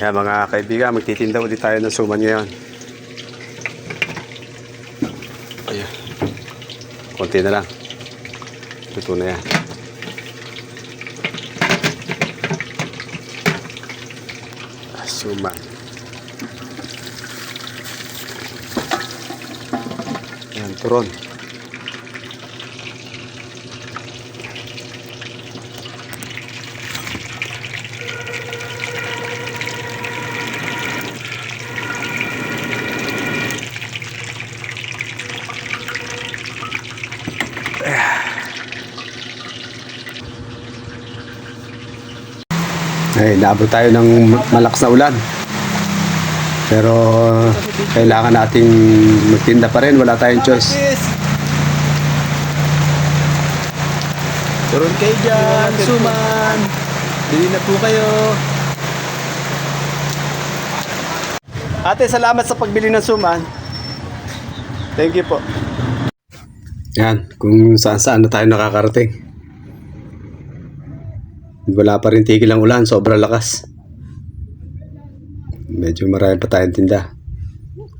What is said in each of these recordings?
Kaya mga kaibigan, magtitinda ulit tayo ng suman ngayon. Ayan. Konti na lang. Luto na yan. Suman. Ayan, turon. Ay, naabot tayo ng malakas na ulan. Pero kailangan nating magtinda pa rin, wala tayong choice. Turon kayo dyan, suman. Bili na po kayo. Ate, salamat sa pagbili ng suman. Thank you po. Yan, kung saan-saan na tayo nakakarating. Wala pa rin tigil ang ulan, sobrang lakas. Medyo marami pa tayong tinda.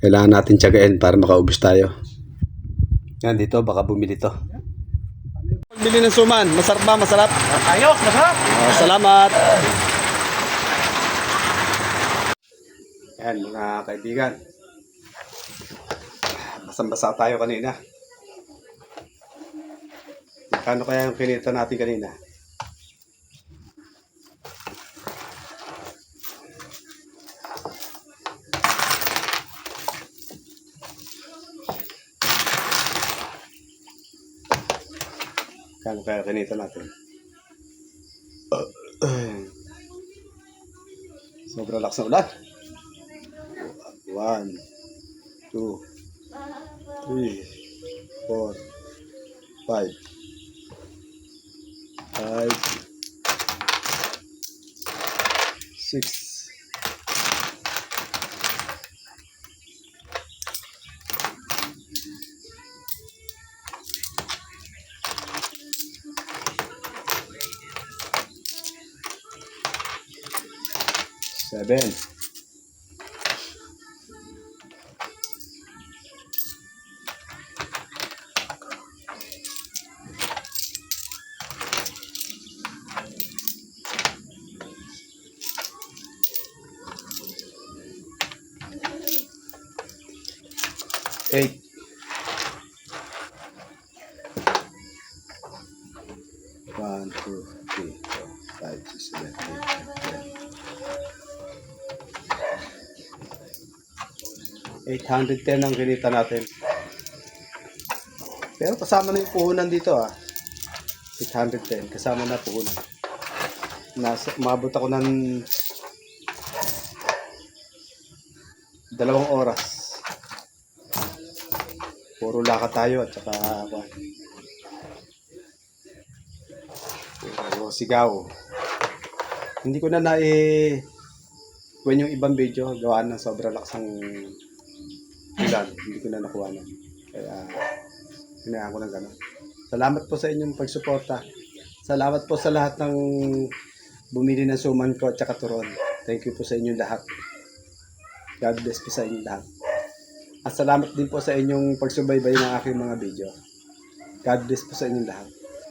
Kailangan natin tiyagain para makaubos tayo. Yan, dito baka bumili to. Pagbili ng suman, masarap ba? Masarap? Ayos, masarap. Oh, salamat. Yan, mga kaibigan. Basang-basa tayo kanina. Kano kaya yung kinita natin kanina? Kano kaya kinita natin? Sobrang lakas na ulan. 1, 2, 3, 4, 5, 6, 7, 8, 1, 2, 3, 4, 5, 6, 7, 8, 810 ang kinita natin. Pero kasama na yung puhunan dito 810 kasama na puhunan. Umabot ako ng 2 oras. Puro lakad tayo at saka puro sigaw. Hindi ko na kuha yung ibang video gawa ng sobrang lakas ng ulan. Hindi ko na nakuha na. Kaya hinayaan ko ng gano'n. Salamat po sa inyong pagsuporta. Salamat po sa lahat ng bumili ng suman ko at saka turon. Thank you po sa inyong lahat. God bless po sa inyong lahat. At salamat din po sa inyong pagsubaybay ng aking mga video. God bless po sa inyong lahat.